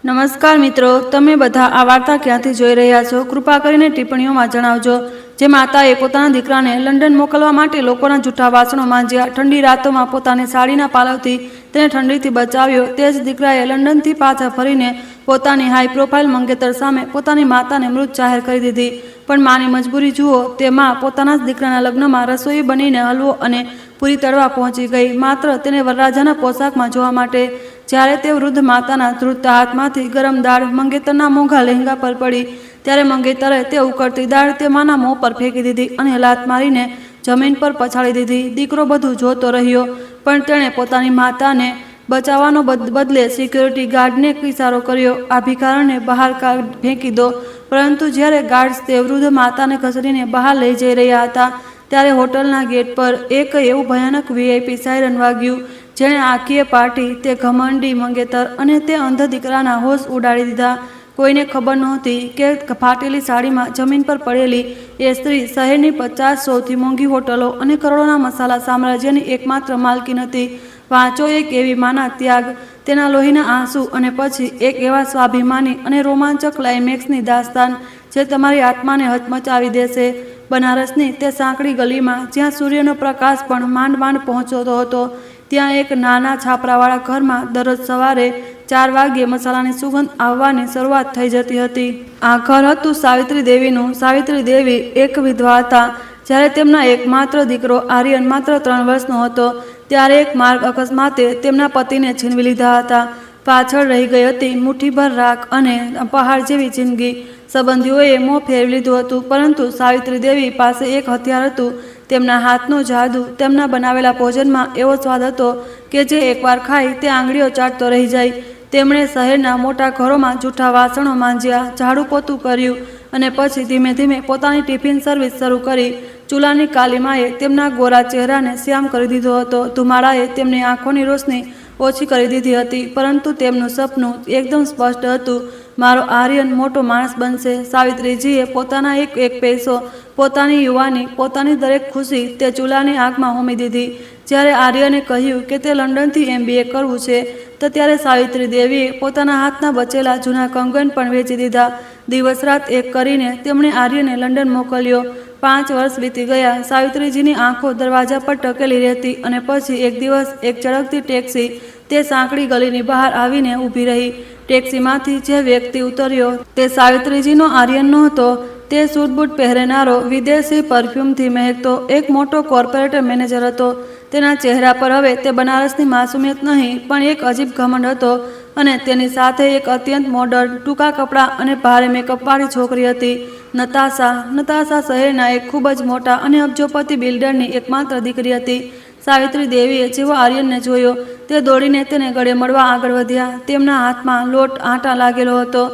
નમસ્કાર મિત્રો, તમે બધા આ વાર્તા ક્યાંથી જોઈ રહ્યા છો? કૃપા કરીને ટિપ્પણીઓમાં જણાવજો. જે માતાએ પોતાના દીકરાને લંડન મોકલવા માટે લોકોના જૂઠા વાસણો માંજ્યા, ઠંડી રાતોમાં પોતાની સાડીના પાલવથી તેને ઠંડીથી બચાવ્યો, તે જ દીકરાએ લંડનથી પાછા ફરીને પોતાની હાઈ પ્રોફાઇલ મંગેતર સામે પોતાની માતાને મૃત જાહેર કરી દીધી. પણ માની મજબૂરી જુઓ, તે માં પોતાના જ દીકરાના લગ્નમાં રસોઈ બનીને હલવો અને પૂરી તળવા પહોંચી ગઈ, માત્ર તેને વરરાજાના પોશાકમાં જોવા માટે. જ્યારે તે વૃદ્ધ માતાના ધ્રુજતા હાથમાંથી ગરમ દાળ મંગેતરના મોંઘા લહેંગા પર પડી, ત્યારે મંગેતરે તે ઉકળતી દાળ તે માના મોં પર ફેંકી દીધી અને લાત મારીને જમીન પર પછાડી દીધી. દીકરો બધું જોતો રહ્યો, પણ તેણે પોતાની માતાને બચાવવાનો બદલે સિક્યોરિટી ગાર્ડને ઇશારો કર્યો, આ ભિખારણને બહાર ફેંકી દો. પરંતુ જ્યારે ગાર્ડ્સ તે વૃદ્ધ માતાને ખસેડીને બહાર લઈ જઈ રહ્યા હતા, ત્યારે હોટલના ગેટ પર એક એવું ભયાનક વીઆઈપી સાયરન વાગ્યું, જેણે આખીએ પાર્ટી, તે ઘમંડી મંગેતર અને તે અંધ દીકરાના હોશ ઉડાડી દીધા. કોઈને ખબર નહોતી કે ફાટેલી સાડીમાં જમીન પર પડેલી એ સ્ત્રી શહેરની 50 સૌથી મોંઘી હોટલો અને કરોડોના મસાલા સામ્રાજ્યની એકમાત્ર માલકીન હતી. વાંચો એક એવી માના ત્યાગ, તેના લોહીના આંસુ અને પછી એક એવા સ્વાભિમાની અને રોમાંચક ક્લાઇમેક્સની દાસ્તાન જે તમારી આત્માને હચમચાવી દેશે. બનારસની તે સાંકડી ગલીમાં જ્યાં સૂર્યનો પ્રકાશ પણ માંડ માંડ પહોંચતો હતો, ત્યાં એક નાના છાપરાવાળા ઘરમાં દરરોજ સવારે 4 વાગ્યે મસાલાની સુગંધ આવવાની શરૂઆત થઈ જતી હતી. આ ઘર હતું સાવિત્રી દેવીનું. સાવિત્રી દેવી એક વિધવા હતા. જ્યારે તેમના એકમાત્ર દીકરો આર્યન માત્ર 3 વર્ષનો હતો, ત્યારે એક માર્ગ અકસ્માતે તેમના પતિને છીનવી લીધા હતા. પાછળ રહી ગઈ હતી મુઠ્ઠીભર રાખ અને પહાડ જેવી જિંદગી. સંબંધીઓએ મોં ફેરવી લીધું હતું, પરંતુ સાવિત્રી દેવી પાસે એક હથિયાર હતું, તેમના હાથનો જાદુ. તેમના બનાવેલા ભોજનમાં એવો સ્વાદ હતો કે જે એકવાર ખાય તે આંગળીઓ ચાટતો રહી જાય. તેમણે શહેરના મોટા ઘરોમાં જૂઠા વાસણો માંજ્યા, ઝાડુ પોતું કર્યું અને પછી ધીમે ધીમે પોતાની ટિફિન સર્વિસ શરૂ કરી. ચૂલાની કાલીમાએ તેમના ગોરા ચહેરાને શ્યામ કરી દીધો હતો. ધુમાડાએ તેમની આંખોની રોશની ઓછી કરી દીધી હતી, પરંતુ તેમનું સપનું એકદમ સ્પષ્ટ હતું, મારો આર્યન મોટો માણસ બનશે. સાવિત્રીજીએ પોતાના એક પૈસો, પોતાની યુવાની, પોતાની દરેક ખુશી તે ચૂલાની આગમાં હોમી દીધી. જ્યારે આર્યને કહ્યું કે તે લંડનથી MBA કરવું છે, તો ત્યારે સાવિત્રી દેવીએ પોતાના હાથના બચેલા જૂના કંગન પણ વેચી દીધા. દિવસ રાત એક કરીને તેમણે આર્યને લંડન મોકલ્યો. 5 વર્ષ વીતી ગયા. સાવિત્રીજીની આંખો દરવાજા પર ટકેલી રહેતી અને પછી એક દિવસ એક ચળકતી ટેક્સી તે સાંકડી ગલીની બહાર આવીને ઊભી રહી. ટેક્સીમાંથી જે વ્યક્તિ ઉતર્યો તે સાવિત્રીજીનો આર્યન નહોતો. તે સૂટબૂટ પહેરેનારો, વિદેશી પરફ્યુમથી મહેકતો એક મોટો કોર્પોરેટ મેનેજર હતો. તેના ચહેરા પર હવે તે બનારસની માસુમિયત નહીં, પણ એક અજીબ ઘમંડ હતો અને તેની સાથે એક અત્યંત મોડર્ન, ટૂંકા કપડાં અને ભારે મેકઅપવાળી છોકરી હતી, નતાશા. નતાશા શહેરના એક ખૂબ જ મોટા અને અબજોપતિ બિલ્ડરની એકમાત્ર દીકરી હતી. સાવિત્રી દેવીએ જેવો આર્યનને જોયો, તે દોડીને તેને ગળે મળવા આગળ વધ્યા. તેમના હાથમાં લોટ આંટા લાગેલો હતો.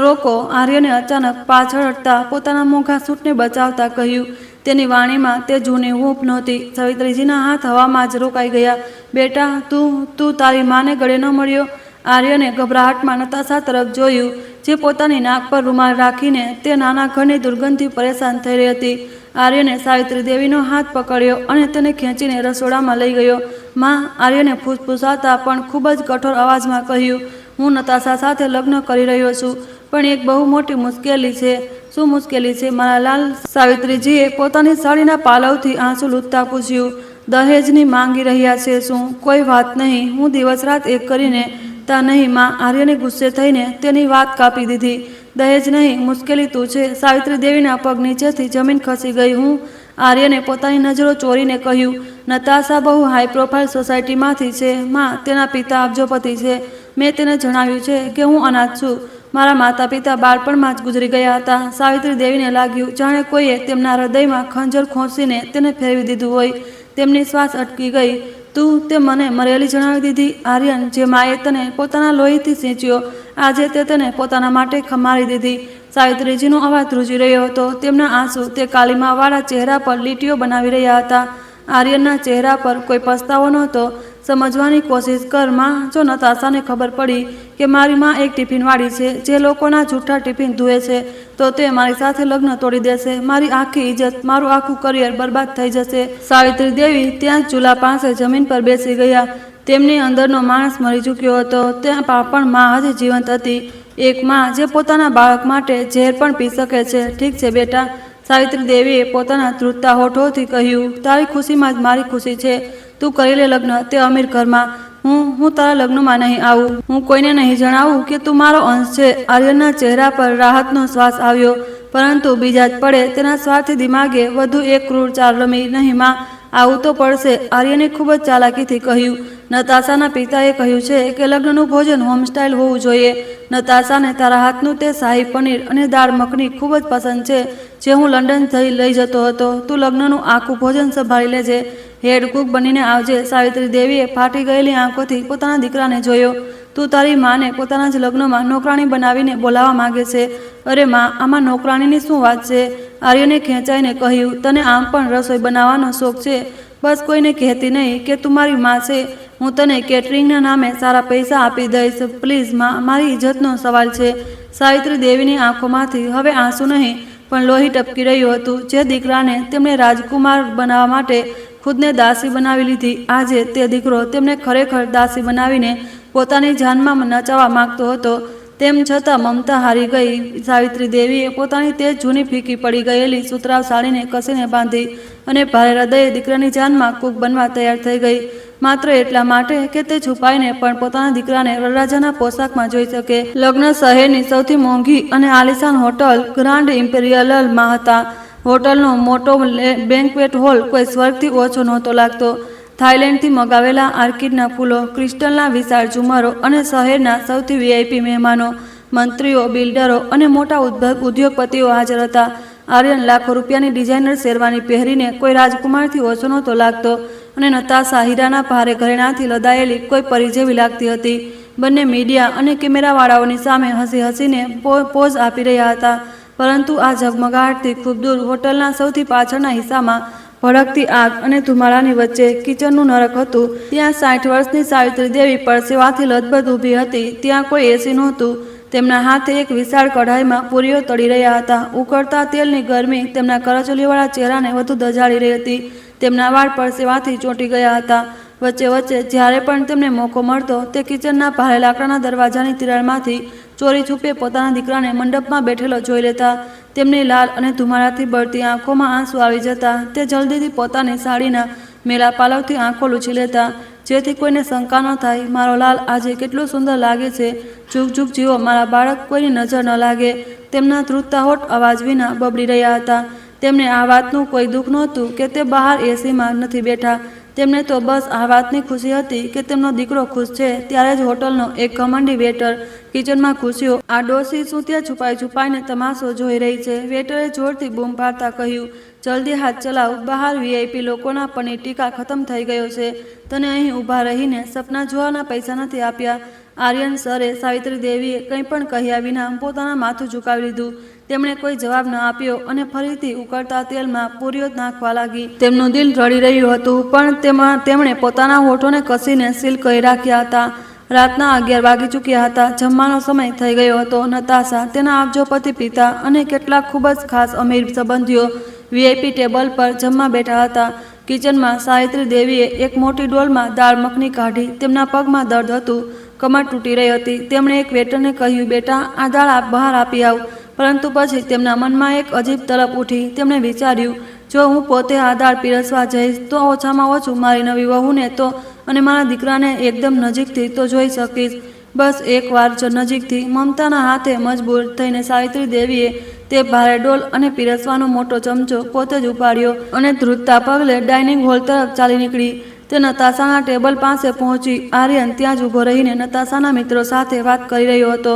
રોકો, આર્યને અચાનક પાછળ હટતા પોતાના મોંઘા સૂટને બચાવતા કહ્યું. તેની વાણીમાં તે જૂની હૂંફ નહોતી. સાવિત્રીજીના હાથ હવામાં જ રોકાઈ ગયા. બેટા, તું તારી માને ગળે ન મળ્યો? આર્યને ગભરાહટમાં નતાશા તરફ જોયું, જે પોતાની નાક પર રૂમાલ રાખીને તે નાના ઘરની દુર્ગંધથી પરેશાન થઈ રહી હતી. આર્યને સાવિત્રી દેવીનો હાથ પકડ્યો અને તેને ખેંચીને રસોડામાં લઈ ગયો. માં, આર્યને ફૂસફૂસાતા પણ ખૂબ જ કઠોર અવાજમાં કહ્યું, હું નતાશા સાથે લગ્ન કરી રહ્યો છું, પણ એક બહુ મોટી મુશ્કેલી છે. શું મુશ્કેલી છે મારા લાલ? સાવિત્રીજીએ પોતાની સાડીના પાલવથી આંસુ લૂંટતા પૂછ્યું. દહેજની માંગી રહ્યા છે શું? કોઈ વાત નહીં, હું દિવસ રાત એક કરીને તા નહીં માં. આર્યને ગુસ્સે થઈને તેની વાત કાપી દીધી. દહેજ નહીં, મુશ્કેલી તું છે. સાવિત્રી દેવીના પગ નીચેથી જમીન ખસી ગઈ. હું? આર્યને પોતાની નજરો ચોરીને કહ્યું. નતાશા બહુ હાઈ પ્રોફાઇલ સોસાયટીમાંથી છે માં. તેના પિતા અબજોપતિ છે. મેં તેને જણાવ્યું છે કે હું અનાથ છું. મારા માતા પિતા બાળપણમાં જ ગુજરી ગયા હતા. સાવિત્રી દેવીને લાગ્યું જાણે કોઈએ તેમના હૃદયમાં ખંજર ખોંચીને તેને ફેરવી દીધું હોય. તેમની શ્વાસ અટકી ગઈ. તું તે મને મરેલી જણાવી દીધી? આર્યન, જે માએ તને પોતાના લોહીથી સિંચ્યો, આજે તે તેને પોતાના માટે ખમારી દીધી. સાવિત્રીજીનો અવાજ ધ્રુજી રહ્યો હતો. તેમના આંસુ તે કાલીમાવાળા ચહેરા પર લીટીઓ બનાવી રહ્યા હતા. આર્યનના ચહેરા પર કોઈ પસ્તાવો નહોતો. સમજવાની કોશિશ કર માં. જો નતાશાને ખબર પડી કે મારી માં એક ટિફિનવાળી છે જે લોકોના જૂઠા ટિફિન ધુએ છે, તો તે મારી સાથે લગ્ન તોડી દેશે. મારી આખી ઇજ્જત, મારું આખું કરિયર બરબાદ થઈ જશે. સાવિત્રી દેવી ત્યાં ચૂલા પાસે જમીન પર બેસી ગયા. તેમની અંદરનો માણસ મરી ચૂક્યો હતો. ત્યાં પણ માં હજી જીવંત હતી. એક માં જે પોતાના બાળક માટે ઝેર પણ પી શકે છે. ઠીક છે બેટા, સાવિત્રી દેવીએ પોતાના ધ્રુજતા હોઠોથી કહ્યું, તારી ખુશીમાં જ મારી ખુશી છે. તું કરી લે લગ્ન તે અમીર ઘરમાં. હું તારા લગ્નમાં નહીં આવું. હું કોઈને નહીં જણાવું કે તું મારો અંશ છે. આર્યનના ચહેરા પર રાહતનો શ્વાસ આવ્યો, પરંતુ બીજા જ પડે તેના સ્વાર્થી દિમાગે વધુ એક ક્રૂર ચાલ રમી. નહીં માં, આવું તો પડશે. આર્યને ખૂબ જ ચાલાકીથી કહ્યું. નતાશાના પિતાએ કહ્યું છે કે લગ્નનું ભોજન હોમ સ્ટાઇલ હોવું જોઈએ. નતાશાને તારા હાથનું તે શાહી પનીર અને દાળ મખની ખૂબ જ પસંદ છે, જે હું લંડન લઈ જતો હતો. તું લગ્નનું આખું ભોજન સંભાળી લેજે. હેડ કુક બનીને આવજે. સાવિત્રી દેવીએ ફાટી ગયેલી આંખોથી પોતાના દીકરાને જોયો. તું તારી માને પોતાના જ લગ્નમાં નોકરાણી બનાવીને બોલાવવા માંગે છે. અરે માં, આમાં નોકરાણીની શું વાત છે? આર્યને ખેંચાઈને કહ્યું, તને આમ પણ રસોઈ બનાવવાનો શોખ છે. બસ કોઈને કહેતી નહીં કે તું મારી માં છે. હું તને કેટરિંગના નામે સારા પૈસા આપી દઈશ. પ્લીઝ માં, મારી ઇજ્જતનો સવાલ છે. સાવિત્રી દેવીની આંખોમાંથી હવે આંસુ નહીં પણ લોહી ટપકી રહ્યું હતું. જે દીકરાને તેમણે રાજકુમાર બનાવવા માટે ખુદને દાસી બનાવી લીધી, આજે તે દીકરો તેમને ખરેખર દાસી બનાવીને પોતાની જાનમાં નચાવવા માંગતો હતો. તેમ છતાં મમતા હારી ગઈ. સાવિત્રી દેવીએ પોતાની તે જૂની ફીકી પડી ગયેલી સુતરાવ સાડીને કસીને બાંધી અને ભારે હૃદયે દીકરાની જાનમાં કૂક બનવા તૈયાર થઈ ગઈ, માત્ર એટલા માટે કે તે છુપાઈને પણ પોતાના દીકરાને વરરાજાના પોશાકમાં જોઈ શકે. લગ્ન શહેરની સૌથી મોંઘી અને આલિશાન હોટલ ગ્રાન્ડ ઇમ્પિરિયલમાં હતા. હોટલનો મોટો બેન્ક્વેટ હોલ કોઈ સ્વર્ગથી ઓછો નહોતો લાગતો. થાઈલેન્ડથી મગાવેલા આર્કિડના ફૂલો, ક્રિસ્ટલના વિશાળ ઝુમરો અને શહેરના સૌથી વીઆઈપી મહેમાનો, મંત્રીઓ, બિલ્ડરો અને મોટા ઉદ્યોગપતિઓ હાજર હતા. આર્યન લાખો રૂપિયાની ડિઝાઇનર શેરવાની પહેરીને કોઈ રાજકુમારથી ઓછો નહોતો લાગતો અને નતાશા હીરાના ભારે ઘરેણાથી લદાયેલી કોઈ પરી જેવી લાગતી હતી. બંને મીડિયા અને કેમેરાવાળાઓની સામે હસી હસીને પોઝ આપી રહ્યા હતા. પરંતુ આ ઝગમગાટથી ખૂબ દૂર હોટલના સૌથી પાછળના હિસ્સામાં ભડકતી આગ અને ધુમાડાની વચ્ચે કિચનનું નરક હતું. ત્યાં 60 વર્ષની સાવિત્રી દેવી પરસેવાથી લથબથ ઊભી હતી. ત્યાં કોઈ એસી નહોતું. તેમના હાથે એક વિશાળ કઢાઈમાં પૂરીઓ તળી રહ્યા હતા. ઉકળતા તેલની ગરમી તેમના કરચલીવાળા ચહેરાને વધુ દજાડી રહી હતી. તેમના વાળ પરસેવાથી ચોંટી ગયા હતા. વચ્ચે વચ્ચે જ્યારે પણ તેમને મોકો મળતો, તે કિચનના ભારે લાકડાના દરવાજાની તિરાડમાંથી ચોરી છુપે પોતાના દીકરાને મંડપમાં બેઠેલો જોઈ લેતા. તેમની લાલ અને ધુમાડાથી બળતી આંખોમાં આંસુ આવી જતા. તે જલ્દીથી પોતાની સાડીના મેલા પાલવથી આંખો લૂછી લેતા, જેથી કોઈને શંકા ન થાય, મારો લાલ આજે કેટલો સુંદર લાગે છે. ઝૂક ઝૂક જીવો, મારા બાળક કોઈની નજર ન લાગે. તેમના ધ્રુજતા હોઠ અવાજ વિના બબડી રહ્યા હતા. તેમને આ વાતનું કોઈ દુઃખ નહોતું કે તે બહાર એસીમાં નથી બેઠા. તેમને તો બસ આ વાતની ખુશી હતી કે તેમનો દીકરો ખુશ છે. ત્યારે જ હોટલનો એક ઘમંડી વેટર કિચનમાં ઘૂસ્યો. આ ડોસી શું ત્યાં છુપાઈને તમાશો જોઈ રહી છે? વેટરે જોરથી બૂમ પાડતા કહ્યું, જલ્દી હાથ ચલાવ. બહાર વીઆઈપી લોકોના પનીર ટીકા ખતમ થઈ ગયો છે. તને અહીં ઊભા રહીને સપના જોવાના પૈસા નથી આપ્યા. આર્યન સરે સાવિત્રી દેવીએ કંઈ પણ કહ્યા વિના પોતાના માથું ઝુકાવી લીધું. તેમણે કોઈ જવાબ ન આપ્યો અને ફરીથી ઉકળતા તેલમાં પૂરીઓ નાખવા લાગી. તેમનું દિલ રડી રહ્યું હતું, પણ તેમણે પોતાના હોઠોને કસીને સીલ કરી રાખ્યા હતા. રાતના 11 વાગી ચૂક્યા હતા. જમવાનો સમય થઈ ગયો હતો. નતાશા, તેના અબજોપતિ પિતા અને કેટલાક ખૂબ જ ખાસ અમીર સંબંધીઓ વીઆઈપી ટેબલ પર જમવા બેઠા હતા. કિચનમાં સાવિત્રી દેવીએ એક મોટી ડોલમાં દાળ મખની કાઢી. તેમના પગમાં દર્દ હતું, કમર તૂટી રહી હતી. તેમણે એક વેટરને કહ્યું, બેટા, આ દાળ બહાર આપી આવ. પરંતુ પછી તેમના મનમાં એક અજીબ તલબ ઉઠી. તેમણે વિચાર્યું, જો હું પોતે આ દાળ પીરસવા જઈશ તો ઓછામાં ઓછું મારી નવી વહુને તો અને મારા દીકરાને એકદમ નજીકથી તો જોઈ શકીશ. બસ એકવાર જ નજીકથી. મમતાના હાથે મજબૂર થઈને સાવિત્રી દેવીએ તે ભારે ડોલ અને પીરસવાનો મોટો ચમચો પોતે જ ઉપાડ્યો અને ધ્રુજતા પગલે ડાઇનિંગ હોલ તરફ ચાલી નીકળી. તે નતાશાના ટેબલ પાસે પહોંચી. આર્યન ત્યાં જ ઊભો રહીને નતાશાના મિત્રો સાથે વાત કરી રહ્યો હતો.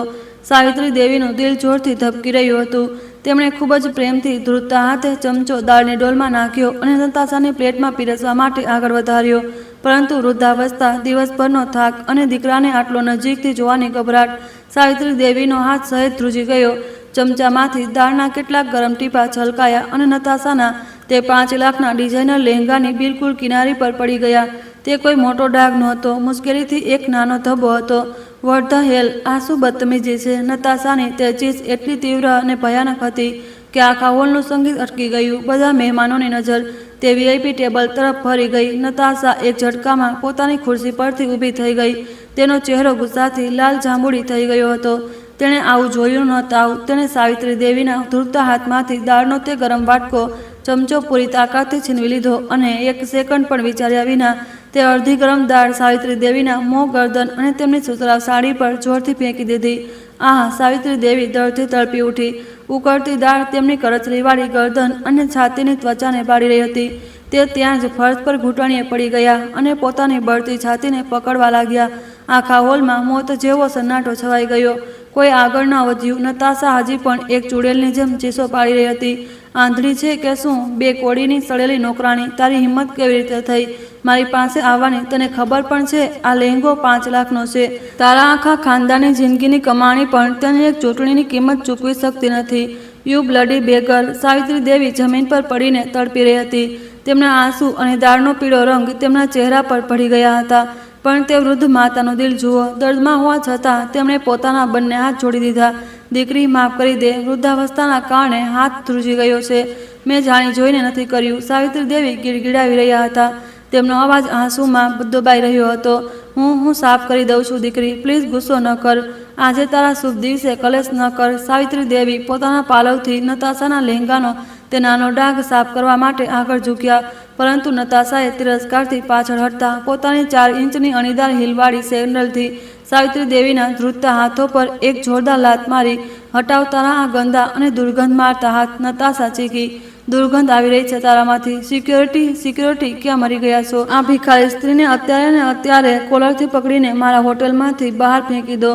સાવિત્રી દેવીનું દિલ જોરથી ધબકી રહ્યું હતું. તેમણે ખૂબ જ પ્રેમથી ધ્રુજતા હાથે ચમચો દાળની ડોલમાં નાખ્યો અને નતાશાની પ્લેટમાં પીરસવા માટે આગળ વધાર્યો. પરંતુ વૃદ્ધાવસ્થા, દિવસભરનો થાક અને દીકરાને આટલો નજીકથી જોવાની ગભરાટ, સાવિત્રી દેવીનો હાથ સહેજ ધ્રુજી ગયો. ચમચામાંથી દાળના કેટલાક ગરમ ટીપા છલકાયા અને નતાશાના તે 5 લાખના ડિઝાઇનર લહેંગાની બિલકુલ કિનારી પર પડી ગયા. તે કોઈ મોટો ડાઘ નહોતો, મુશ્કેલીથી એક નાનો ધબ્બો હતો. વોટ ધ હેલ, આ શું બદતમીજી છે? નતાશાની તે ચીસ એટલી તીવ્ર અને ભયાનક હતી કે આખા હોલનું સંગીત અટકી ગયું. બધા મહેમાનોની નજર તે વીઆઈપી ટેબલ તરફ ફરી ગઈ. નતાશા એક ઝટકામાં પોતાની ખુરશી પરથી ઊભી થઈ ગઈ. તેનો ચહેરો ગુસ્સાથી લાલ જાંબુડી થઈ ગયો હતો. તેણે આવું જોયું નહોતું. તેણે સાવિત્રી દેવીના ધ્રુજતા હાથમાંથી દાળનો તે ગરમ વાટકો ચમચો પૂરી તાકાતથી છીનવી લીધો અને એક સેકન્ડ પણ વિચાર્યા વિના તે અડધી ગરમ દાળ સાવિત્રી દેવીના મોં, ગરદન અને તેમની સુતરાઉ સાડી પર જોરથી ફેંકી દીધી. આહ! સાવિત્રી દેવી દળથી તડપી ઉઠી. ઉકળતી દાળ તેમની કરચલીવાળી ગરદન અને છાતીની ત્વચાને બાળી રહી હતી. તે ત્યાં જ ફર્શ પર ઘૂંટણીએ પડી ગયા અને પોતાની બળતી છાતીને પકડવા લાગ્યા. આખા હોલમાં મોત જેવો સન્નાટો છવાઈ ગયો. કોઈ આગળ ન વધ્યું. નતાશા હજી પણ એક ચૂડેલની જેમ ચીસો પાડી રહી હતી. આંધળી છે કે શું? બે કોડીની સડેલી નોકરાણી! તારી હિંમત કેવી રીતે થઈ મારી પાસે આવવાની? તને ખબર પણ છે આ લહેંગો 5 લાખનો છે. તારા આખા ખાનદાનની જિંદગીની કમાણી પણ તેને એક ચૂંટણીની કિંમત ચૂકવી શકતી નથી. You bloody beggar! Savitri Devi જમીન પર પડીને તડપી રહી હતી. તેમના આંસુ અને દાળનો પીળો રંગ તેમના ચહેરા પર પડી ગયા હતા. પણ તે વૃદ્ધ માતાનું દિલ જુઓ. દર્દમાં હોવા છતાં તેમણે પોતાના બંને હાથ જોડી દીધા. દીકરી, માફ કરી દે. વૃદ્ધાવસ્થાના કારણે હાથ ધ્રુજી ગયો છે. મેં જાણી જોઈને નથી કર્યું. સાવિત્રી દેવી ગીડગીડાવી રહ્યા હતા. તેમનો અવાજ આંસુમાં દબાઈ રહ્યો હતો. હું સાફ કરી દઉં છું દીકરી. પ્લીઝ ગુસ્સો ન કર. આજે તારા શુભ દિવસે કલેશ ન કર. સાવિત્રી દેવી પોતાના પાલવથી નતાશાના લહેંગાનો તે નાનો ડાઘ સાફ કરવા માટે આગળ ઝૂક્યા. પરંતુ નતાશાએ તિરસ્કારથી પાછળ હટતા પોતાની 4 ઇંચની અણીદાર હીલવાળી સેન્ડલથી સાવિત્રી દેવીના ધ્રુજતા હાથો પર એક જોરદાર લાત મારી. હટાવ તારા આ ગંદા અને દુર્ગંધ મારતા હાથ! નતાશા ચીખી. દુર્ગંધ આવી રહી છે તારામાંથી. સિક્યોરિટી! સિક્યોરિટી! ક્યાં મરી ગયા છો? આ ભિખારી સ્ત્રીને અત્યારે ને અત્યારે કોલરથી પકડીને મારા હોટલમાંથી બહાર ફેંકી દો.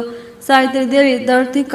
સાવિત્રી દેવી દર્દથી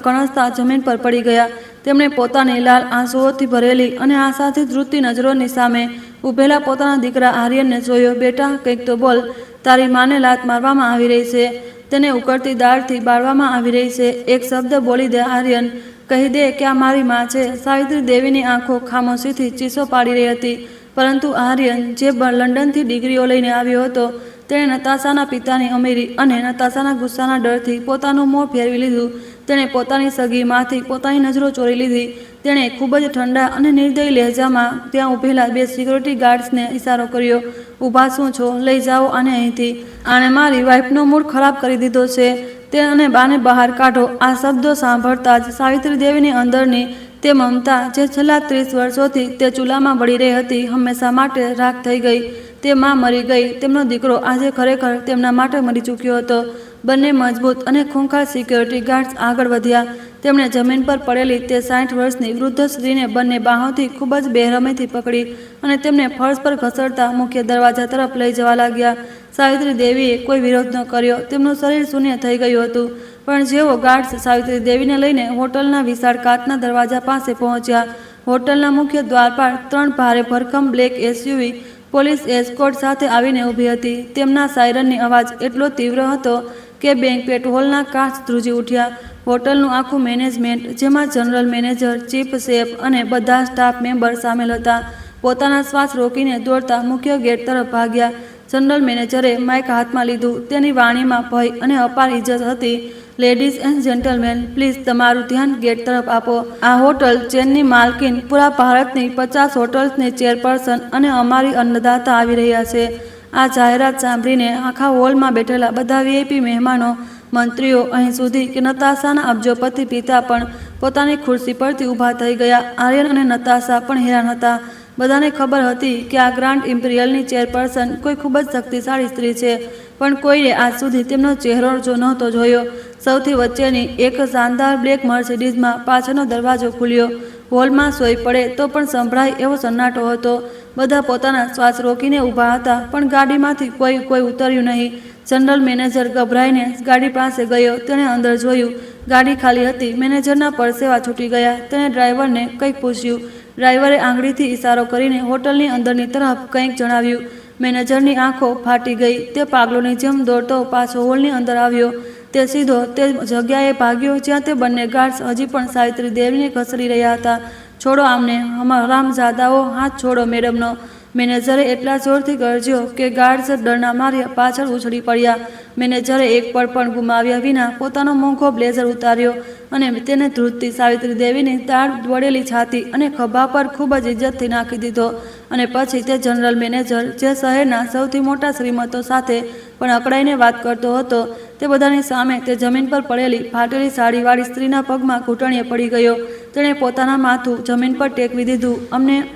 કણસતા જમીન પર પડી ગયા. તેમણે પોતાની લાલ આંસુઓથી ભરેલી અને આશાથી ધ્રુજતી નજરોની સામે ઊભેલા પોતાના દીકરા આર્યનને જોયો. બેટા, કંઈક તો બોલ. તારી માને લાત મારવામાં આવી રહી છે. તેને ઉકળતી દાળથી બાળવામાં આવી રહી છે. એક શબ્દ બોલી દે આર્યન. કહી દે કે આ મારી માં છે. સાવિત્રી દેવીની આંખો ખામોશીથી ચીસો પાડી રહી હતી. પરંતુ આર્યન, જે લંડનથી ડિગ્રીઓ લઈને આવ્યો હતો, તેણે નતાશાના પિતાની અમીરી અને નતાશાના ગુસ્સાના ડરથી પોતાનું મોં ફેરવી લીધું. તેણે પોતાની સગી માંથી પોતાની નજરો ચોરી લીધી. તેણે ખૂબ જ ઠંડા અને નિર્દય લહેજામાં ત્યાં ઊભેલા 2 સિક્યોરિટી ગાર્ડ્સને ઇશારો કર્યો. ઊભા શું છો? લઈ જાઓ આને અહીંથી. આણે મારી વાઈફનો મૂડ ખરાબ કરી દીધો છે. તે અને બાને બહાર કાઢો. આ શબ્દો સાંભળતા જ સાવિત્રી દેવીની અંદરની તે મમતા જે છેલ્લા 30 વર્ષોથી તે ચૂલામાં બળી રહી હતી, હંમેશા માટે રાખ થઈ ગઈ. તે માં મરી ગઈ. તેમનો દીકરો આજે ખરેખર તેમના માટે મરી ચૂક્યો હતો. બંને મજબૂત અને ખૂંખાર સિક્યોરિટી ગાર્ડ્સ આગળ વધ્યા. તેમણે જમીન પર પડેલી તે 60 વર્ષની વૃદ્ધ સ્ત્રીને બંને બાહોથી ખૂબ જ બેરહમીથી પકડી અને તેમને ફર્શ પર ઘસડતા મુખ્ય દરવાજા તરફ લઈ જવા લાગ્યા. સાવિત્રી દેવીએ કોઈ વિરોધ ન કર્યો. તેમનું શરીર શૂન્ય થઈ ગયું હતું. પણ જેવો ગાર્ડ્સ સાવિત્રી દેવીને લઈને હોટલના વિશાળ કાચના દરવાજા પાસે પહોંચ્યા, હોટલના મુખ્ય દ્વાર પર 3 ભારે ભરખમ બ્લેક એસયુવી પોલીસ એસ્કોર્ટ સાથે આવીને ઊભી હતી. તેમના સાયરનની અવાજ એટલો તીવ્ર હતો કે બેન્ક્વેટ હોલના કાચ ધ્રુજી ઉઠ્યા. હોટલનું આખું મેનેજમેન્ટ, જેમાં જનરલ મેનેજર, ચીફ શેફ અને બધા સ્ટાફ મેમ્બર સામેલ હતા, પોતાના શ્વાસ રોકીને દોડતા મુખ્ય ગેટ તરફ ભાગ્યા. જનરલ મેનેજરે માઇક હાથમાં લીધું. તેની વાણીમાં ભય અને અપાર ઇજ્જત હતી. લેડીઝ એન્ડ જેન્ટલમેન, પ્લીઝ તમારું ધ્યાન ગેટ તરફ આપો. આ હોટલ ચેનની માલકીન, પૂરા ભારતની 50 હોટલ્સની ચેરપર્સન અને અમારી અન્નદાતા આવી રહ્યા છે. આ જાહેરાત સાંભળીને આખા હોલમાં બેઠેલા બધા વીઆઈપી મહેમાનો, મંત્રીઓ, અહીં સુધી કે નતાશાના અબજોપતિ પિતા પણ પોતાની ખુરશી પરથી ઊભા થઈ ગયા. આર્યન અને નતાશા પણ હેરાન હતા. બધાને ખબર હતી કે આ ગ્રાન્ડ ઇમ્પિરિયલની ચેરપર્સન કોઈ ખૂબ જ શક્તિશાળી સ્ત્રી છે, પણ કોઈએ આજ સુધી તેમનો ચહેરો નહોતો જોયો. સૌથી વચ્ચેની એક શાનદાર બ્લેક મર્સિડીઝમાં પાછળનો દરવાજો ખુલ્યો. હોલમાં સોઈ પડે તો પણ સંભળાય એવો સન્નાટો હતો. બધા પોતાના શ્વાસ રોકીને ઊભા હતા, પણ ગાડીમાંથી કોઈ ઉતર્યું નહીં. જનરલ મેનેજર ગભરાઈને ગાડી પાસે ગયો. તેણે અંદર જોયું. ગાડી ખાલી હતી. મેનેજરના પરસેવા છૂટી ગયા. તેણે ડ્રાઈવરને કંઈક પૂછ્યું. ડ્રાઈવરે આંગળીથી ઇશારો કરીને હોટલની અંદરની તરફ કંઈક જણાવ્યું. મેનેજરની આંખો ફાટી ગઈ. તે પાગલોની જેમ દોડતો પાછો હોલની અંદર આવ્યો. તે સીધો તે જગ્યાએ ભાગ્યો જ્યાં તે બંને ગાર્ડ્સ હજી પણ સાવિત્રી દેવીને ઘસડી રહ્યા હતા. છોડો આમને, હરામજાદાઓ, હાથ છોડો મેડમનો. મેનેજરે એટલા જોરથી ગરજ્યો કે ગાર્ડ્સ ડરના માર્યા પાછળ ઉછળી પડ્યા. મેનેજરે એક પળ પણ ગુમાવ્યા વિના પોતાનો મોંઘો બ્લેઝર ઉતાર્યો અને તેને ધ્રુજતી સાવિત્રી દેવીની દાઢ વળેલી છાતી અને ખભા પર ખૂબ જ ઇજ્જતથી નાખી દીધો. અને પછી તે જનરલ મેનેજર, જે શહેરના સૌથી મોટા શ્રીમંતો સાથે પણ અકળાઈને વાત કરતો હતો, તે બધાની સામે તે જમીન પર પડેલી ફાટેલી સાડીવાળી સ્ત્રીના પગમાં ઘૂંટણીએ પડી ગયો. તેણે પોતાના માથું જમીન પર ટેકવી દીધું.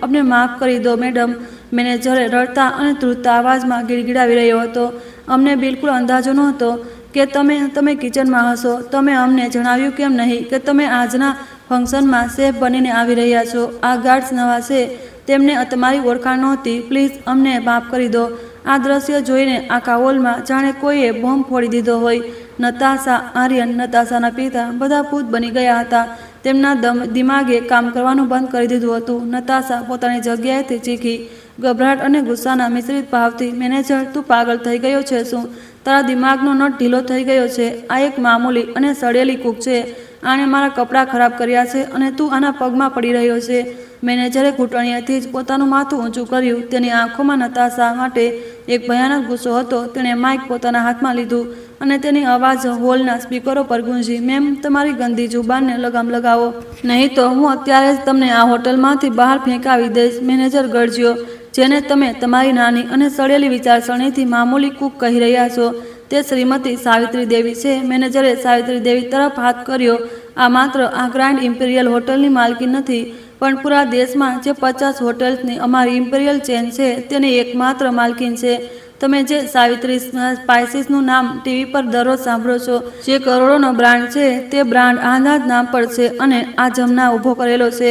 અમને માફ કરી દો મેડમ, મેનેજરે રડતા અને ધ્રુજતા અવાજમાં ગીડગીડાવી રહ્યો હતો. અમને બિલકુલ અંદાજો નહોતો કે તમે કિચનમાં હશો. તમે અમને જણાવ્યું કેમ નહીં કે તમે આજના ફંક્શનમાં શેફ બનીને આવી રહ્યા છો? આ ગાર્ડ્સ નવા છે, તેમને તમારી ઓળખાણ નહોતી. પ્લીઝ અમને માફ કરી દો. આ દ્રશ્ય જોઈને આખા હોલમાં જાણે કોઈએ બોમ્બ ફોડી દીધો હોય. નતાશા, આર્યન, નતાશાના પિતા બધા ભૂત બની ગયા હતા. તેમના દિમાગે કામ કરવાનું બંધ કરી દીધું હતું. નતાશા પોતાની જગ્યાએથી ચીખી, ગભરાટ અને ગુસ્સાના મિશ્રિત ભાવથી, મેનેજર, તું પાગલ થઈ ગયો છે શું? તારા દિમાગનો નટ ઢીલો થઈ ગયો છે. આ એક મામૂલી અને સડેલી કૂક છે. આણે મારા કપડાં ખરાબ કર્યા છે અને તું આના પગમાં પડી રહ્યો છે. મેનેજરે ઘૂંટણીએથી જ પોતાનું માથું ઊંચું કર્યું. તેની આંખોમાં નતાશા માટે એક ભયાનક ગુસ્સો હતો. તેણે માઇક પોતાના હાથમાં લીધું અને તેની અવાજ હોલના સ્પીકરો પર ગૂંજી, મેમ, તમારી ગંદી જુબાનને લગામ લગાવો, નહીં તો હું અત્યારે જ તમને આ હોટલમાંથી બહાર ફેંકાવી દઈશ. મેનેજર ગરજ્યો, જેને તમે તમારી નાની અને સડેલી વિચારસરણીથી મામૂલી કૂક કહી રહ્યા છો, તે શ્રીમતી સાવિત્રી દેવી છે. મેનેજરે સાવિત્રી દેવી તરફ હાથ કર્યો. આ માત્ર આ ગ્રાન્ડ ઇમ્પિરિયલ હોટલની માલકી નથી, પણ પૂરા દેશમાં જે 50 હોટેલ્સની અમારી ઇમ્પિરિયલ ચેન છે તેની એકમાત્ર માલકીન છે. તમે જે સાવિત્રી સ્પાઇસીસનું નામ ટીવી પર દરરોજ સાંભળો છો, જે કરોડોનો બ્રાન્ડ છે, તે બ્રાન્ડ આના જ નામ પર છે અને આ જમના ઊભો કરેલો છે.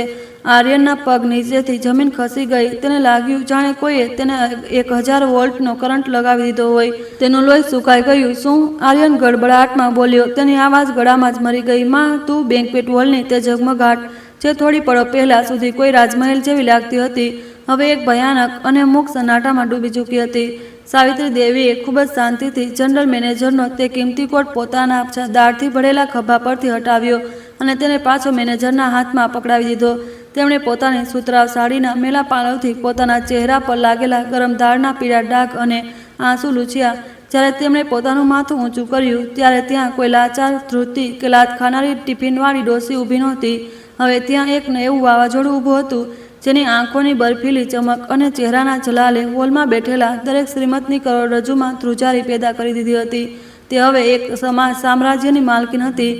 આર્યનના પગ નીચેથી જમીન ખસી ગઈ. તેને લાગ્યું જાણે કોઈએ તેને 1000 વોલ્ટનો કરંટ લગાવી દીધો હોય. તેનું લોહી સુકાઈ ગયું. શું? આર્યન ગડબડાટમાં બોલ્યો. તેની આવાજ ગળામાં જ મરી ગઈ. માં, તું બેન્ક્વેટ હોલની તે ઝગમગાટ, જે થોડી પળો પહેલા સુધી કોઈ રાજમહેલ જેવી લાગતી હતી, હવે એક ભયાનક અને મૂક સન્નાટામાં ડૂબી ચૂકી હતી. સાવિત્રી દેવીએ ખૂબ જ શાંતિથી જનરલ મેનેજરનો તે કિંમતી કોટ પોતાના દાળથી ભરેલા ખભા પરથી હટાવ્યો અને તેને પાછો મેનેજરના હાથમાં પકડાવી દીધો. તેમણે પોતાની સુતરાવ સાડીના મેલા પાલવથી પોતાના ચહેરા પર લાગેલા ગરમ દાળના પીળા ડાઘ અને આંસુ લૂછ્યા. જ્યારે તેમણે પોતાનું માથું ઊંચું કર્યું, ત્યારે ત્યાં કોઈ લાચાર, ધ્રુજતી કે લાત ખાનારી ટિફિનવાળી ડોસી ઊભી નહોતી. હવે ત્યાં એક એવું વાવાઝોડું ઊભું હતું, જેની આંખોની બરફીલી ચમક અને ચહેરાના જલાલે હોલમાં બેઠેલા દરેક શ્રીમંતની કરોડરજ્જુમાં ધ્રુજારી પેદા કરી દીધી હતી. તે હવે એક સામ્રાજ્યની માલકીન હતી,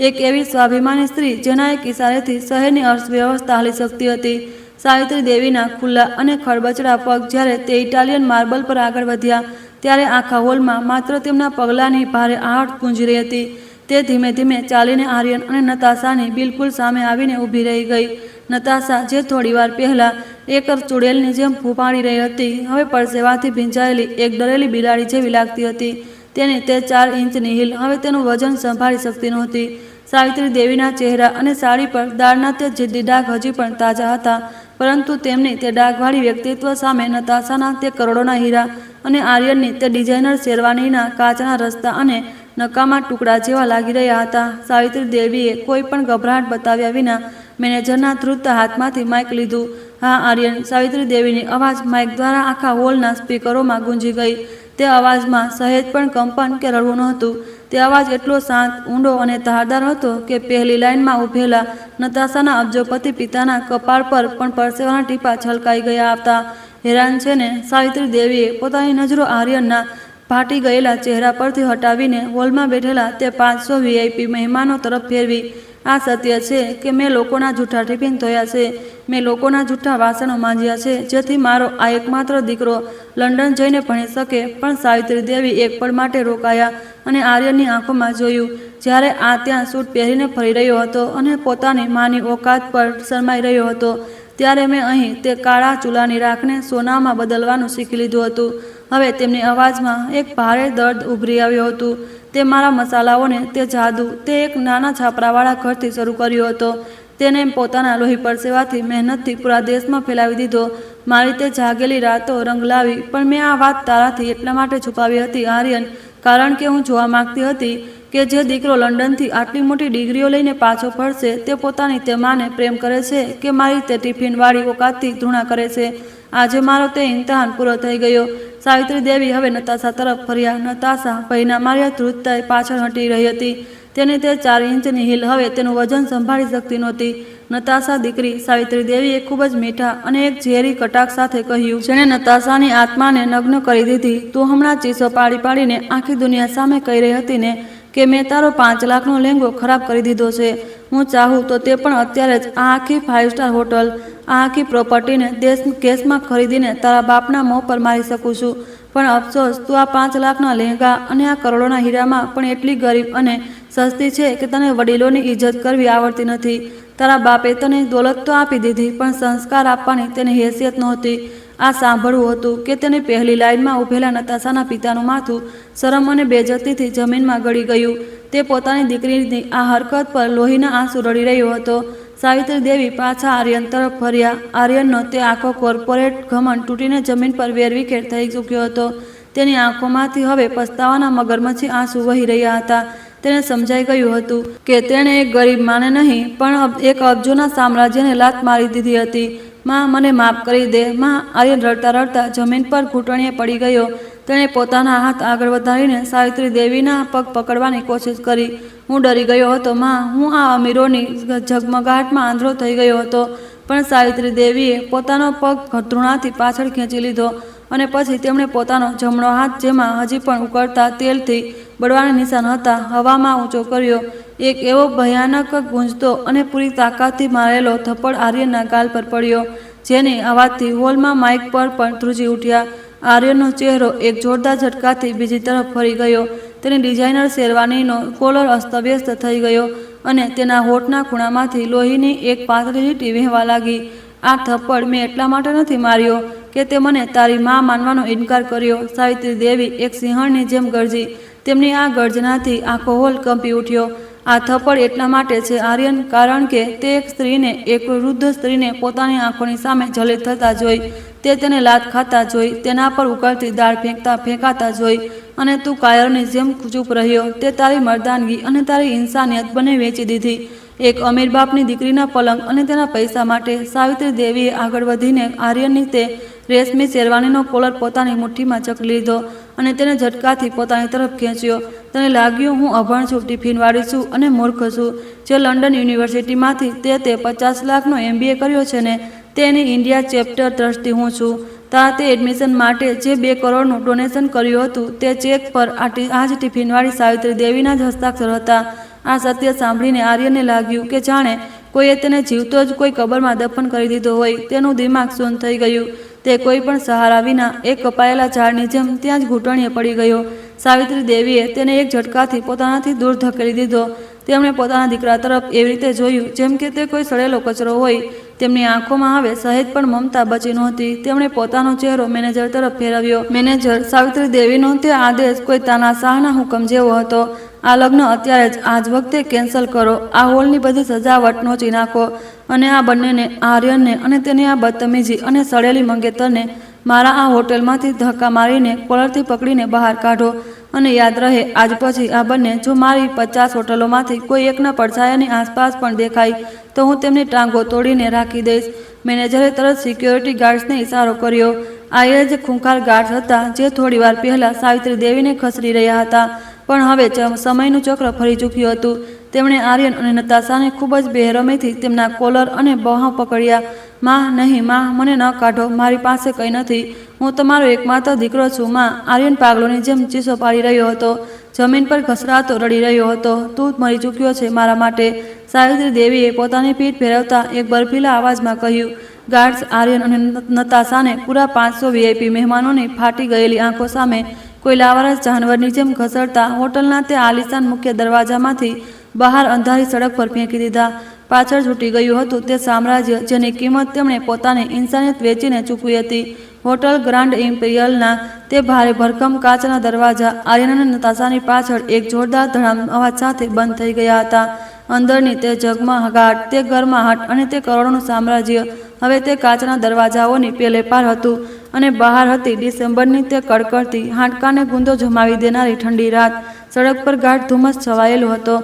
એક એવી સ્વાભિમાની સ્ત્રી જેના એક ઇશારેથી શહેરની અર્થવ્યવસ્થા હાલી શકતી હતી. સાવિત્રી દેવીના ખુલ્લા અને ખરબચડા પગ જ્યારે તે ઇટાલિયન માર્બલ પર આગળ વધ્યા, ત્યારે આખા હોલમાં માત્ર તેમના પગલાંની ભારે આહટ ગુંજી રહી હતી. તે ધીમે ધીમે ચાલીને આર્યન અને નતાશાની બિલકુલ સામે આવીને ઊભી રહી ગઈ. નતાશા, જે થોડીવાર પહેલાં એક ચૂડેલની જેમ ફૂંપાડી રહી હતી, હવે પરસેવાથી ભીંજાયેલી એક ડરેલી બિલાડી જેવી લાગતી હતી. તેની તે 4 ઇંચની હીલ હવે તેનું વજન સંભાળી શકતી નહોતી. સાવિત્રી દેવીના ચહેરા અને સાડી પર દાળના તે જિદ્દી ડાઘ હજી પણ તાજા હતા, પરંતુ તેમની તે ડાઘવાળી વ્યક્તિત્વ સામે નતાશાના તે કરોડોના હીરા અને આર્યનની તે ડિઝાઇનર શેરવાનીના કાચના રસ્તા અને નકામા ટુકડા જેવા લાગી રહ્યા હતા. સાવિત્રી દેવીએ કોઈ પણ ગભરાટ બતાવ્યા વિના મેનેજરના ધ્રુજતા હાથમાંથી માઇક લીધું. હા, આર્યન, સાવિત્રી દેવીની અવાજ માઇક દ્વારા આખા હોલના સ્પીકરોમાં ગુંજી ગઈ. તે અવાજમાં સહેજ પણ કંપન કે રડવું નહોતું. તે અવાજ એટલો શાંત, ઊંડો અને ધારદાર હતો કે પહેલી લાઇનમાં ઊભેલા નતાશાના અબજોપતિ પિતાના કપાળ પર પણ પરસેવાના ટીપા છલકાઈ ગયા હતા. હેરાન છે ને? સાવિત્રી દેવીએ પોતાની નજરો આર્યનના ફાટી ગયેલા ચહેરા પરથી હટાવીને હોલમાં બેઠેલા તે 500 VIP મહેમાનો તરફ ફેરવી. આ સત્ય છે કે મેં લોકોના જૂઠા ટિફિન ધોયા છે, મેં લોકોના જૂઠા વાસણો માંજ્યા છે, જેથી મારો આ એકમાત્ર દીકરો લંડન જઈને ભણી શકે. પણ સાવિત્રી દેવી એક પળ માટે રોકાયા અને આર્યનની આંખોમાં જોયું. જ્યારે આ ત્યાં સૂટ પહેરીને ફરી રહ્યો હતો અને પોતાની માની ઓકાત પર શરમાઈ રહ્યો હતો, ત્યારે મેં અહીં તે કાળા ચૂલાની રાખને સોનામાં બદલવાનું શીખી લીધું હતું. હવે તેમની અવાજમાં એક ભારે દર્દ ઉભરી આવ્યું હતું. તે મારા મસાલાઓને, તે જાદુ, તે એક નાના છાપરાવાળા ઘરથી શરૂ કર્યો હતો. તેને પોતાના લોહી પરસેવાથી, મહેનતથી પૂરા દેશમાં ફેલાવી દીધો. મારી તે જાગેલી રાતો રંગ લાવી. પણ મેં આ વાત તારાથી એટલા માટે છુપાવી હતી આર્યન, કારણ કે હું જોવા માંગતી હતી કે જે દીકરો લંડનથી આટલી મોટી ડિગ્રીઓ લઈને પાછો ફરશે, તે પોતાની તે માને પ્રેમ કરે છે કે મારી તે ટિફિનવાળી ઓકાતથી ધૃણા કરે છે. આજે મારો તે ઇમ્તહાન પૂરો થઈ ગયો. સાવિત્રી દેવી હવે નતાશા તરફ ફર્યા. નતાશા ભયના માર્યા ધ્રુજતાઈ પાછળ હટી રહી હતી. તેની તે 4 ઇંચની હીલ હવે તેનું વજન સંભાળી શકતી નહોતી. નતાશા દીકરી સાવિત્રી દેવીએ ખૂબ જ મીઠા અને એક ઝેરી કટાક્ષ સાથે કહ્યું, જેણે નતાશાની આત્માને નગ્ન કરી દીધી. તું હમણાં ચીસો પાડી પાડીને આખી દુનિયા સામે કહી રહી હતી ને કે મેં તારો 5 લાખનો લહેંગો ખરાબ કરી દીધો છે. હું ચાહું તો તે પણ અત્યારે જ આ આખી 5 સ્ટાર હોટલ, આ આખી પ્રોપર્ટીને કેશમાં ખરીદીને તારા બાપના મોં પર મારી શકું છું. પણ અફસોસ, તું આ 5 લાખના લહેંગા અને આ કરોડોના હીરામાં પણ એટલી ગરીબ અને સસ્તી છે કે તને વડીલોની ઇજ્જત કરવી આવડતી નથી. તારા બાપે તને દોલત તો આપી દીધી, પણ સંસ્કાર આપવાની તેની હેસિયત નહોતી. આ સાંભળવું હતું કે તેની પહેલી લાઇનમાં ઊભેલા નતાશાના પિતાનું માથું શરમ અને બેજતીથી જમીનમાં ગળી ગયું. તે પોતાની દીકરીની આ હરકત પર લોહીના આંસુ રડી રહ્યો હતો. સાવિત્રી દેવી પાછા આર્યન તરફ ફર્યા. આર્યનનો તે આખો કોર્પોરેટ ઘમંડ તૂટીને જમીન પર વેરવિખેર થઈ ચૂક્યો હતો. તેની આંખોમાંથી હવે પસ્તાવાના મગરમચ્છી આંસુ વહી રહ્યા હતા. તેને સમજાઈ ગયું હતું કે તેણે એક ગરીબ માને નહીં પણ એક અબજોના સામ્રાજ્યને લાત મારી દીધી હતી. માં, મને માફ કરી દે માં. આર્યન રડતા રડતા જમીન પર ઘૂંટણીએ પડી ગયો. તેણે પોતાના હાથ આગળ વધારીને સાવિત્રી દેવીના પગ પકડવાની કોશિશ કરી. હું ડરી ગયો હતો માં. હું આ અમીરોની ઝગમગાહટમાં આંધળો થઈ ગયો હતો. પણ સાવિત્રી દેવીએ પોતાનો પગ ધૃણાથી પાછળ ખેંચી લીધો અને પછી તેમણે પોતાનો જમણો હાથ, જેમાં હજી પણ ઉકળતા તેલથી બળવાના નિશાન હતા, હવામાં ઊંચો કર્યો. એક એવો ભયાનક ગુંજતો અને પૂરી તાકાતથી મારેલો થપ્પડ આર્યનના ગાલ પર પડ્યો, જેની અવાજથી હોલમાં માઇક પર પણ ધ્રુજી ઉઠ્યા. આર્યનનો ચહેરો એક જોરદાર ઝટકાથી બીજી તરફ ફરી ગયો. તેની ડિઝાઇનર શેરવાનીનો કોલર અસ્તવ્યસ્ત થઈ ગયો અને તેના હોઠના ખૂણામાંથી લોહીની એક પાતળી લીટી વહેવા લાગી. આ થપ્પડ મેં એટલા માટે નથી માર્યો કે તે મને તારી માં માનવાનો ઇનકાર કર્યો. સાવિત્રી દેવી એક સિંહણની જેમ ગરજી. તેમની આ ગર્જનાથી આખો હોલ કંપી ઉઠ્યો. આ થપ્પડ એટલા માટે છે આર્યન, કારણ કે તે એક સ્ત્રીને, એક વૃદ્ધ સ્ત્રીને પોતાની આંખોની સામે જલિત થતા જોઈ. તે તેને લાત ખાતા જોઈ, તેના પર ઉકળતી દાળ ફેંકાતા જોઈ અને તું કાયરની જેમ ચૂપ રહ્યો. તે તારી મર્દાનગી અને તારી ઇન્સાનિયત બંને વેચી દીધી એક અમીર બાપની દીકરીના પલંગ અને તેના પૈસા માટે. સાવિત્રી દેવીએ આગળ વધીને આર્યનની તે રેશમી શેરવાનીનો કોલર પોતાની મુઠ્ઠીમાં જકડી લીધો અને તેને ઝટકાથી પોતાની તરફ ખેંચ્યો. તેને લાગ્યું, હું અભણ છું, ટિફિનવાળી છું અને મૂર્ખ છું. જે લંડન યુનિવર્સિટીમાંથી તે 50 લાખનો MBA કર્યો છે ને, તેની ઇન્ડિયા ચેપ્ટર ટ્રસ્ટી હું છું. તારા તે એડમિશન માટે જે 2 કરોડનું ડોનેશન કર્યું હતું, તે ચેક પર આ જ ટિફિનવાળી સાવિત્રી દેવીના જ હસ્તાક્ષર હતા. આ સત્ય સાંભળીને આર્યનને લાગ્યું કે જાણે કોઈએ તેને જીવતો જ કોઈ કબરમાં દફન કરી દીધો હોય. તેનું દિમાગ શૂન્ય થઈ ગયું. તે કોઈ પણ સહારા વિના એક કપાયેલા ઝાડની જેમ ત્યાં જ ઘૂંટણીએ પડી ગયો. સાવિત્રી દેવીએ તેને એક ઝટકાથી પોતાનાથી દૂર ધકેલી દીધો. તેમણે પોતાના દીકરા તરફ એવી રીતે જોયું જેમ કે તે કોઈ સડેલો કચરો હોય. તેમની આંખોમાં હવે સહેજ પણ મમતા બચી નહોતી. તેમણે પોતાનો ચહેરો મેનેજર તરફ ફેરવ્યો. મેનેજર, સાવિત્રી દેવીનો તે આદેશ કોઈ તાનાશાહના હુકમ જેવો હતો. આ લગ્ન અત્યારે જ, આજ વખતે કેન્સલ કરો. આ હોલની બધી સજાવટ નોચી નાખો અને આ બંનેને, આર્યનને અને તેની આ બદતમીજી અને સડેલી મંગેતરને મારા આ હોટલમાંથી ધક્કા મારીને કોલરથી પકડીને બહાર કાઢો. અને યાદ રહે, આજ પછી આ બંને જો મારી 50 હોટલોમાંથી કોઈ એકના પડછાયાની આસપાસ પણ દેખાય તો હું તેમની ટાંગો તોડીને રાખી દઈશ. મેનેજરે તરત સિક્યોરિટી ગાર્ડ્સને ઇશારો કર્યો. આ એ જ ખૂંખાર ગાર્ડ્સ હતા જે થોડીવાર પહેલાં સાવિત્રી દેવીને ખસેડી રહ્યા હતા. પણ હવે સમયનું ચક્ર ફરી ચૂક્યું હતું. તેમણે આર્યન અને નતાશાને ખૂબ જ બેરહમીથી તેમના કોલર અને બહાવ પકડ્યા. માં, નહીં માં, મને ન કાઢો. મારી પાસે કંઈ નથી. હું તમારો એકમાત્ર દીકરો છું માં. આર્યન પાગલોની જેમ ચીસો પાડી રહ્યો હતો. જમીન પર ઘસરાતો રડી રહ્યો હતો. તું મરી ચૂક્યો છે મારા માટે. સાવિત્રી દેવીએ પોતાની પીઠ ફેરવતા એક બર્ફીલા અવાજમાં કહ્યું. ગાર્ડ્સ આર્યન અને નતાશાને પૂરા 500 VIP મહેમાનોની ફાટી ગયેલી આંખો સામે કોઈ લાવારસ જાનવરની જેમ ઘસડતા હોટલના તે આલિશાન મુખ્ય દરવાજામાંથી બહાર અંધારી સડક પર ફેંકી દીધા. પાછળ છૂટી ગયું હતું તે સામ્રાજ્ય જેની કિંમત તેમણે પોતાની ઇન્સાનિયત વેચીને ચૂકવી હતી. હોટલ ગ્રાન્ડ ઇમ્પિરિયલના તે ભારે ભરખમ કાચના દરવાજા આર્યન અને નતાશાની પાછળ એક જોરદાર ધડામ અવાજ સાથે બંધ થઈ ગયા હતા. અંદરની તે ઝગમગાટ, તે ગરમાહટ અને તે કરોડોનું સામ્રાજ્ય હવે તે કાચના દરવાજાઓની પેલે પાર હતું અને બહાર હતી ડિસેમ્બરની તે કડકડતી, હાડકાને ગુંદો જમાવી દેનારી ઠંડી રાત. સડક પર ગાઢ ધુમ્મસ છવાયેલો હતો.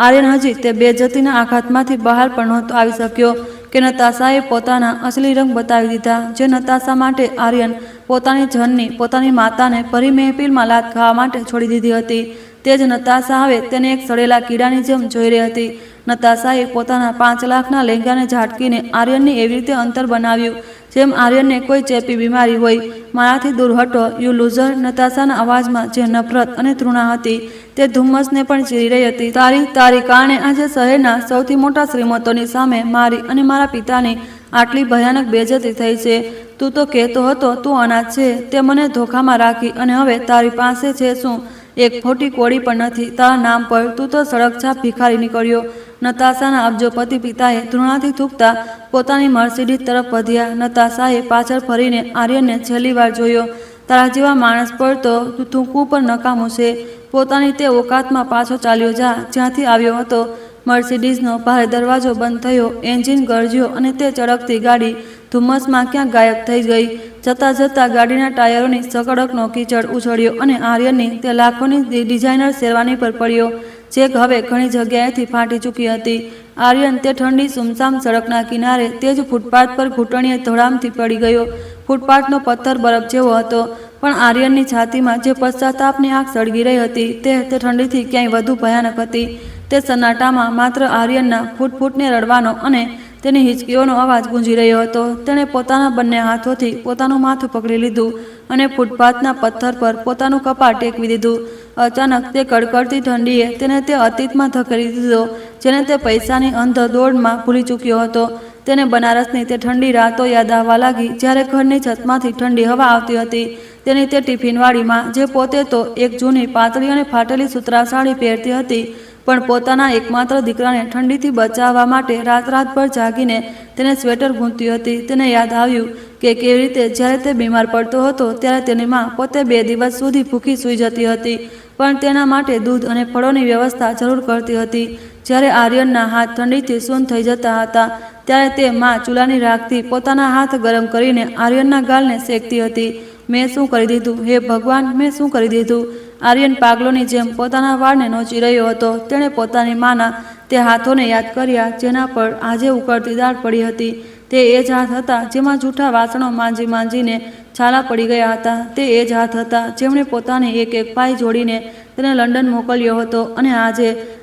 આર્યન હજી તે બેજતીના આઘાતમાંથી બહાર પણ નહોતો આવી શક્યો કે નતાશાએ પોતાના અસલી રંગ બતાવી દીધા, જે નતાશા માટે આર્યન પોતાની જનની, પોતાની માતાને ભરી મહેફિલમાં લાત ખાવા માટે છોડી દીધી હતી. તે જ નતાશા હવે તેને એક સડેલા કીડાની જેમ જોઈ રહી હતી. નતાશાએ પોતાના 5 લાખના લહેંગાને ઝાટકીને આર્યનની એવી રીતે અંતર બનાવ્યું જેમ આર્યનને કોઈ ચેપી બીમારી હોય. મારાથી દૂર હટો, યુ લૂઝર. નતાશાના અવાજમાં જે નફરત અને તૃણા હતી તે ધુમ્મસને પણ ચીરી રહી હતી. તારી કારણે આજે શહેરના સૌથી મોટા શ્રીમંતોની સામે મારી અને મારા પિતાની આટલી ભયાનક બેઇજ્જતી થઈ છે. તું તો કહેતો હતો તું અનાથ છે, તે મને ધોખામાં રાખી અને હવે તારી પાસે છે શું? એક ખોટી કોડી પણ નથી તારા નામ પર. તું તો સડકછાપ ભિખારી નીકળ્યો. નતાશાના અબજોપતિ પિતાએ ધૃણાથી થૂંકતા પોતાની મર્સિડીઝ તરફ વધ્યા. નતાશાએ પાછળ ફરીને આર્યનને છેલ્લી વાર જોયો. તારા જેવા માણસ પર તો થૂંકવું પણ નકામું છે. પોતાની તે ઓકાતમાં પાછો ચાલ્યો જા જ્યાંથી આવ્યો હતો. મર્સિડીઝનો ભારે દરવાજો બંધ થયો, એન્જિન ગરજ્યો અને તે ચળકતી ગાડી ધુમ્મસમાં ક્યાં ગાયબ થઈ ગઈ. જતાં જતાં ગાડીના ટાયરોની સકડકનો કીચડ ઉછળ્યો અને આર્યનની તે લાખોની ડિઝાઇનર શેરવાની પર પડ્યો, જે હવે ઘણી જગ્યાએથી ફાટી ચૂકી હતી. આર્યન તે ઠંડી સુમસામ સડકના કિનારે તે જ ફૂટપાથ પર ઘૂંટણીએ ધડામથી પડી ગયો. ફૂટપાથનો પથ્થર બરફ જેવો હતો, પણ આર્યનની છાતીમાં જે પશ્ચાતાપની આગ સળગી રહી હતી તે ઠંડીથી ક્યાંય વધુ ભયાનક હતી. તે સન્નાટામાં માત્ર આર્યનના ફૂટફૂટને રડવાનો અને તેની હિચકીઓનો અવાજ ગુંજી રહ્યો હતો. તેણે પોતાના બંને હાથોથી પોતાનું માથું પકડી લીધું અને ફૂટપાથના પથ્થર પર પોતાનું કપાળ ટેકવી દીધું. અચાનક તે કડકડતી ઠંડીએ તેને તે અતીતમાં ધકેલી દીધો જેને તે પૈસાની અંધ દોડમાં ભૂલી ચૂક્યો હતો. તેને બનારસની તે ઠંડી રાતો યાદ આવવા લાગી જ્યારે ઘરની છતમાંથી ઠંડી હવા આવતી હતી. તેની તે ટિફિનવાળીમાં જે પોતે તો એક જૂની પાતળી અને ફાટેલી સૂતરાં સાડી પહેરતી હતી, પણ પોતાના એકમાત્ર દીકરાને ઠંડીથી બચાવવા માટે રાતભર જાગીને તેને સ્વેટર ગૂંથતી હતી. તેને યાદ આવ્યું કે કેવી રીતે જ્યારે તે બીમાર પડતો હતો ત્યારે તેની માં પોતે 2 દિવસ સુધી ભૂખી સૂઈ જતી હતી, પણ તેના માટે દૂધ અને ફળોની વ્યવસ્થા જરૂર કરતી હતી. જ્યારે આર્યનના હાથ ઠંડીથી સૂન થઈ જતા હતા ત્યારે તે માં ચૂલાની રાખથી પોતાના હાથ ગરમ કરીને આર્યનના ગાલને શેકતી હતી. મેં શું કરી દીધું? હે ભગવાન, મેં શું કરી દીધું? આર્યન પાગલોની જેમ પોતાના વાળને નોચી રહ્યો હતો. તેણે પોતાની માના તે હાથોને યાદ કર્યા જેના પર આજે ઉકળતી દાળ પડી હતી. તે એ જ હાથ હતા જેમાં જૂઠા વાસણો માંજીને છાલા પડી ગયા હતા. તે એ જ હાથ હતા જેમણે પોતાની એક પાય જોડીને તેને લંડન મોકલ્યો હતો. અને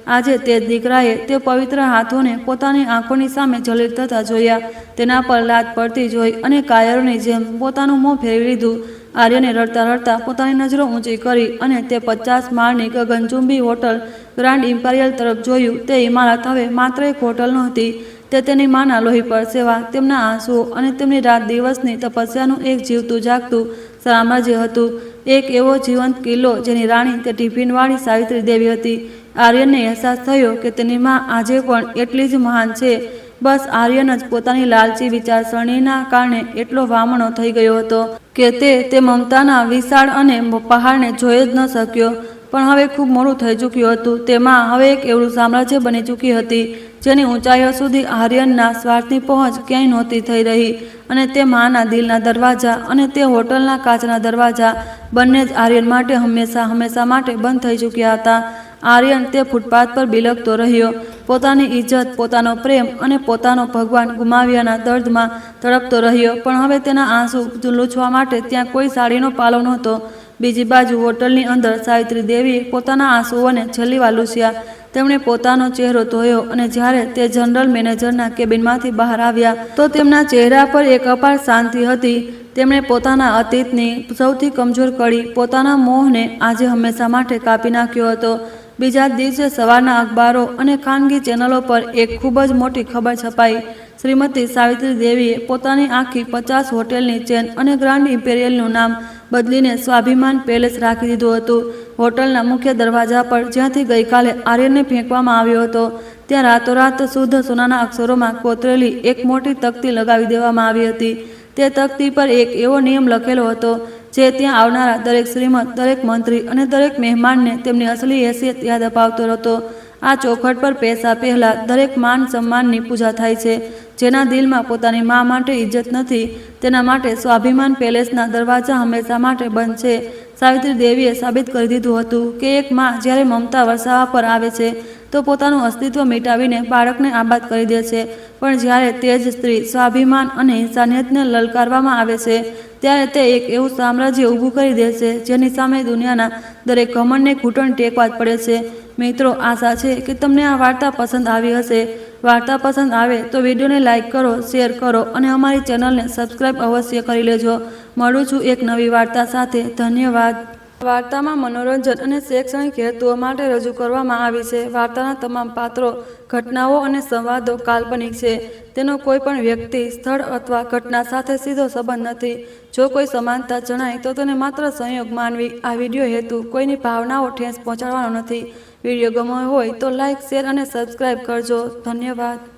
આજે તે દીકરાએ તે પવિત્ર હાથોને પોતાની આંખોની સામે જલીલ થતા જોયા. તેના પર લાત પડતી જોઈ અને કાયરોની જેમ પોતાનું મોં ફેરવી લીધું. આર્યને રડતા રડતા પોતાની નજરો ઊંચી કરી અને તે 50 માળની ગગનચુંબી હોટલ ગ્રાન્ડ ઇમ્પેરિયલ તરફ જોયું. તે ઇમારત હવે માત્ર એક હોટલ નહોતી, તે તેની માના લોહી પરસેવા, તેમના આંસુઓ અને તેમની રાત દિવસની તપસ્યાનું એક જીવતું જાગતું સામ્રાજ્ય હતું. એક એવો જીવંત કિલ્લો જેની રાણી તે ટિફિનવાળી સાવિત્રી દેવી હતી. આર્યનને અહેસાસ થયો કે તેની માં આજે પણ એટલી જ મહાન છે. બસ આર્યન જ પોતાની લાલચી વિચારસરણીના કારણે એટલો વામણો થઈ ગયો હતો કે તે મમતાના વિશાળ અને પહાડને જોઈ જ ન શક્યો. પણ હવે ખૂબ મોડું થઈ ચૂક્યું હતું. તેમાં હવે એક એવું સામ્રાજ્ય બની ચૂકી હતી જેની ઊંચાઈઓ સુધી આર્યનના સ્વાર્થની પહોંચ ક્યાંય નહોતી થઈ રહી. અને તે માના દિલના દરવાજા અને તે હોટલના કાચના દરવાજા બંને જ આર્યન માટે હંમેશા માટે બંધ થઈ ચૂક્યા હતા. આર્યન તે ફૂટપાથ પર બિલકતો રહ્યો, પોતાની ઇજ્જત, પોતાનો પ્રેમ અને પોતાનો ભગવાન ગુમાવ્યાના દર્દમાં તડપતો રહ્યો. પણ હવે તેના આંસુ લૂછવા માટે ત્યાં કોઈ સાડીનો પાલો નહોતો. બીજી બાજુ હોટલની અંદર સાવિત્રી દેવીએ પોતાના આંસુઓને છેલ્લી વાર લૂછ્યા. તેમણે પોતાનો ચહેરો ધોયો અને જ્યારે તે જનરલ મેનેજરના કેબિનમાંથી બહાર આવ્યા તો તેમના ચહેરા પર એક અપાર શાંતિ હતી. તેમણે પોતાના અતીતની સૌથી કમજોર કડી, પોતાના મોહને આજે હંમેશા માટે કાપી નાખ્યો હતો. બીજા દિવસે સવારના અખબારો અને ખાનગી ચેનલો પર એક ખૂબ જ મોટી ખબર છપાઈ. શ્રીમતી સાવિત્રી દેવીએ પોતાની આખી 50 હોટેલની ચેન અને ગ્રાન્ડ ઇમ્પેરિયલનું નામ બદલીને સ્વાભિમાન પેલેસ રાખી દીધું હતું. હોટલના મુખ્ય દરવાજા પર જ્યાંથી ગઈકાલે આર્યનને ફેંકવામાં આવ્યો હતો ત્યાં રાતોરાત શુદ્ધ સોનાના અક્ષરોમાં કોતરેલી એક મોટી તકતી લગાવી દેવામાં આવી હતી. તે તકતી પર એક એવો નિયમ લખેલો હતો જે ત્યાં આવનારા દરેક શ્રીમંત, દરેક મંત્રી અને દરેક મહેમાનને તેમની અસલી હેસિયત યાદ અપાવતો હતો. આ ચોખટ પર પેશા પહેલાં દરેક માન સન્માનની પૂજા થાય છે. જેના દિલમાં પોતાની મા માટે ઇજ્જત નથી તેના માટે સ્વાભિમાન પેલેસના દરવાજા હંમેશા માટે બંધ છે. સાવિત્રી દેવીએ સાબિત કરી દીધું હતું કે એક મા જ્યારે મમતા વરસાવવા પર આવે છે તો પોતાનું અસ્તિત્વ મિટાવીને બાળકને આબાદ કરી દે છે, પણ જ્યારે તે જ સ્ત્રી સ્વાભિમાન અને ઇન્સાનિયતને લલકારવામાં આવે છે ત્યારે તે એક એવું સામ્રાજ્ય ઊભું કરી દે છે જેની સામે દુનિયાના દરેક ઘમંડને ઘૂંટણ ટેકવા જ પડે છે. મિત્રો, આશા છે કે તમને આ વાર્તા પસંદ આવી હશે. વાર્તા પસંદ આવે તો વિડીયોને લાઇક કરો, શેર કરો અને અમારી ચેનલને સબસ્ક્રાઈબ અવશ્ય કરી લેજો. મળું છું એક નવી વાર્તા સાથે. ધન્યવાદ. વાર્તામાં મનોરંજન અને શૈક્ષણિક હેતુઓ માટે રજૂ કરવામાં આવી છે. વાર્તાના તમામ પાત્રો, ઘટનાઓ અને સંવાદો કાલ્પનિક છે. તેનો કોઈ પણ વ્યક્તિ, સ્થળ અથવા ઘટના સાથે સીધો સંબંધ નથી. જો કોઈ સમાનતા જણાય તો તેને માત્ર સંયોગ માનવી. આ વિડીયો હેતુ કોઈની ભાવનાઓ ઠેસ પહોંચાડવાનો નથી. વિડીયો ગમ્યો હોય તો લાઇક, શેર અને સબસ્ક્રાઈબ કરજો. ધન્યવાદ.